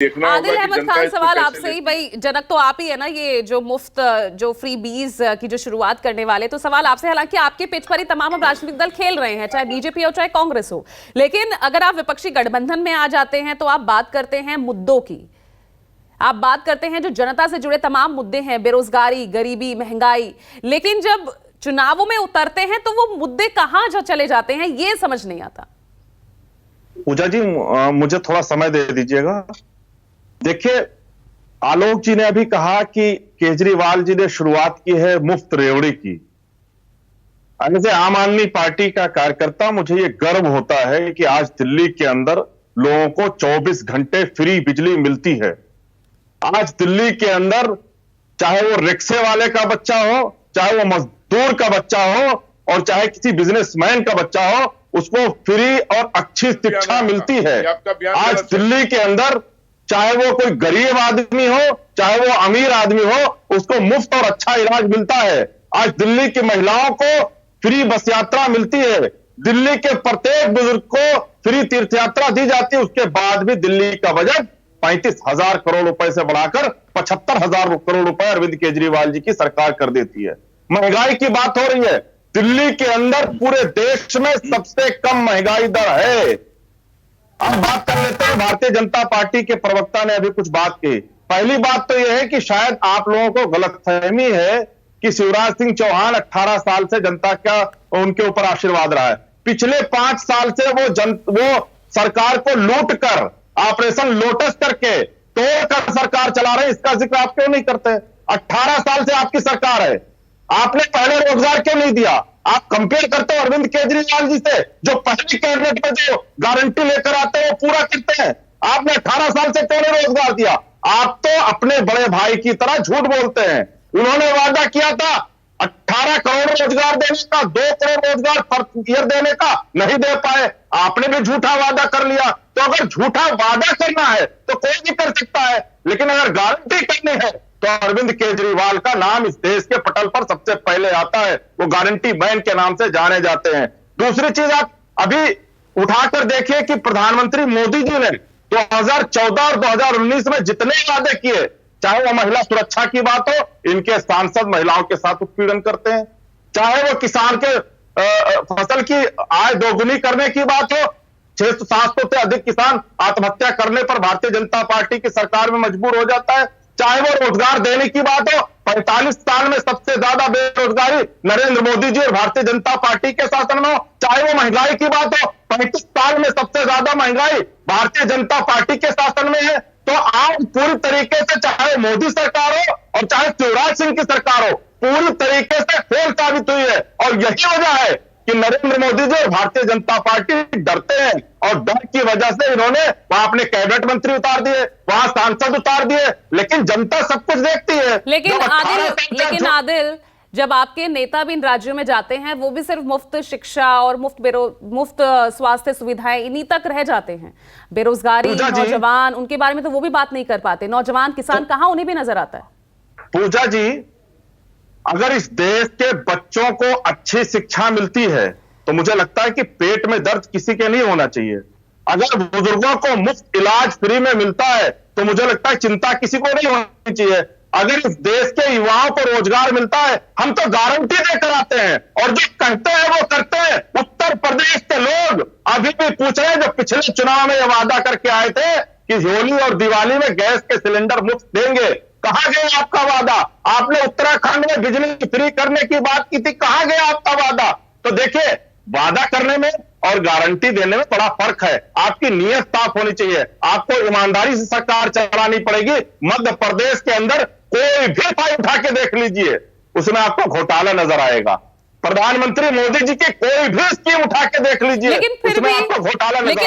देखना आदिल होगा कि अहमद जनता खान, इसको सवाल कैसे आपसे ही। लेती है। भाई, जनक तो आप ही है ना, ये जो मुफ्त जो फ्री बीज की जो शुरुआत करने वाले। तो सवाल आपसे, हालांकि आपके पिच पर ही तमाम अब राजनीतिक दल खेल रहे हैं, चाहे बीजेपी हो चाहे कांग्रेस हो, लेकिन अगर आप विपक्षी गठबंधन में आ जाते हैं तो आप बात करते हैं मुद्दों की, आप बात करते हैं जो जनता से जुड़े तमाम मुद्दे हैं, बेरोजगारी, गरीबी, महंगाई। लेकिन जब चुनावों में उतरते हैं तो वो मुद्दे कहां चले जाते हैं, ये समझ नहीं आता। पूजा जी, मुझे थोड़ा समय दे दीजिएगा। देखिए, आलोक जी ने अभी कहा कि केजरीवाल जी ने शुरुआत की है मुफ्त रेवड़ी की। ऐसे आम आदमी पार्टी का कार्यकर्ता मुझे ये गर्व होता है कि आज दिल्ली के अंदर लोगों को 24 घंटे फ्री बिजली मिलती है। आज दिल्ली के अंदर चाहे वो रिक्शे वाले का बच्चा हो, चाहे वो मजदूर का बच्चा हो, और चाहे किसी बिजनेसमैन का बच्चा हो, उसको फ्री और अच्छी शिक्षा मिलती है। आज दिल्ली के अंदर चाहे वो कोई गरीब आदमी हो, चाहे वो अमीर आदमी हो, उसको मुफ्त और अच्छा इलाज मिलता है। आज दिल्ली की महिलाओं को फ्री बस यात्रा मिलती है। दिल्ली के प्रत्येक बुजुर्ग को फ्री तीर्थ यात्रा दी जाती है। उसके बाद भी दिल्ली का बजट 35,000 करोड़ रुपए से बढ़ाकर 75,000 करोड़ रुपए अरविंद केजरीवाल जी की सरकार कर देती है। महंगाई की बात हो रही है, दिल्ली के अंदर पूरे देश में सबसे कम महंगाई दर है। अब बात कर लेते हैं, भारतीय जनता पार्टी के प्रवक्ता ने अभी कुछ बात की। पहली बात तो यह है कि शायद आप लोगों को गलतफहमी है कि शिवराज सिंह चौहान 18 साल से जनता का उनके ऊपर आशीर्वाद रहा है। पिछले 5 साल से वो सरकार को लूट कर, ऑपरेशन लोटस करके तोड़कर सरकार चला रहे हैं। इसका जिक्र आप क्यों नहीं करते? 18 साल से आपकी सरकार है, आपने पहले रोजगार क्यों नहीं दिया? आप कंपेयर करते हो अरविंद केजरीवाल जी से, जो पहले कैबिनेट में जो गारंटी लेकर आते हैं वो पूरा करते हैं। आपने 18 साल से क्यों नहीं रोजगार दिया? आप तो अपने बड़े भाई की तरह झूठ बोलते हैं। उन्होंने वादा किया था 18 करोड़ रोजगार देने का, 2 करोड़ रोजगार पर ईयर देने का, नहीं दे पाए। आपने भी झूठा वादा कर लिया। तो अगर झूठा वादा करना है तो कोई भी कर सकता है, लेकिन अगर गारंटी करनी है तो अरविंद केजरीवाल का नाम इस देश के पटल पर सबसे पहले आता है। वो गारंटी मैन के नाम से जाने जाते हैं। दूसरी चीज, आप अभी उठाकर देखिए कि प्रधानमंत्री मोदी जी ने 2014 और 2019 में जितने वादे किए, चाहे वो महिला सुरक्षा की बात हो, इनके सांसद महिलाओं के साथ उत्पीड़न करते हैं। चाहे वो किसान के फसल की आय दोगुनी करने की बात हो, 600-700 से अधिक किसान आत्महत्या करने पर भारतीय जनता पार्टी की सरकार में मजबूर हो जाता है। चाहे वो रोजगार देने की बात हो, 45 साल में सबसे ज्यादा बेरोजगारी नरेंद्र मोदी जी और भारतीय जनता पार्टी के शासन में हो। चाहे वो महंगाई की बात हो, 35 साल में सबसे ज्यादा महंगाई भारतीय जनता पार्टी के शासन में है। तो आज पूरी तरीके से, चाहे मोदी सरकार हो और चाहे शिवराज सिंह की सरकार हो, पूरी तरीके से फेल साबित हुई है। और यही वजह है कि नरेंद्र मोदी जी और भारतीय जनता पार्टी डरते हैं, और डर की वजह से इन्होंने वहां अपने कैबिनेट मंत्री उतार दिए, वहां सांसद उतार दिए। लेकिन जनता सब कुछ देखती है। लेकिन आदिल, जब आपके नेता भी इन राज्यों में जाते हैं, वो भी सिर्फ मुफ्त शिक्षा और मुफ्त स्वास्थ्य सुविधाएं इन्हीं तक रह जाते हैं। बेरोजगारी, नौजवान, उनके बारे में तो वो भी बात नहीं कर पाते। नौजवान, किसान, कहां उन्हें भी नजर आता है? पूजा जी, अगर इस देश के बच्चों को अच्छी शिक्षा मिलती है तो मुझे लगता है कि पेट में दर्द किसी के नहीं होना चाहिए। अगर बुजुर्गों को मुफ्त इलाज फ्री में मिलता है तो मुझे लगता है चिंता किसी को नहीं होनी चाहिए। अगर इस देश के युवाओं को रोजगार मिलता है, हम तो गारंटी देकर आते हैं, और जो कहते हैं वो करते हैं। उत्तर प्रदेश के लोग अभी भी पूछ रहे हैं, जो पिछले चुनाव में यह वादा करके आए थे कि होली और दिवाली में गैस के सिलेंडर मुफ्त देंगे, कहां गया आपका वादा? आपने उत्तराखंड में बिजली फ्री करने की बात की थी, कहां गया आपका वादा? तो देखिए, वादा करने में और गारंटी देने में बड़ा फर्क है। आपकी नीयत साफ होनी चाहिए। आपको ईमानदारी से सरकार चलानी पड़ेगी। मध्य प्रदेश के अंदर कोई भी फाइल उठा के देख लीजिए, उसमें आपको घोटाला नजर आएगा। प्रधानमंत्री मोदी जी की कोई भी स्कीम उठा के देख लीजिए, उसमें आपको घोटाला नजर आएगा।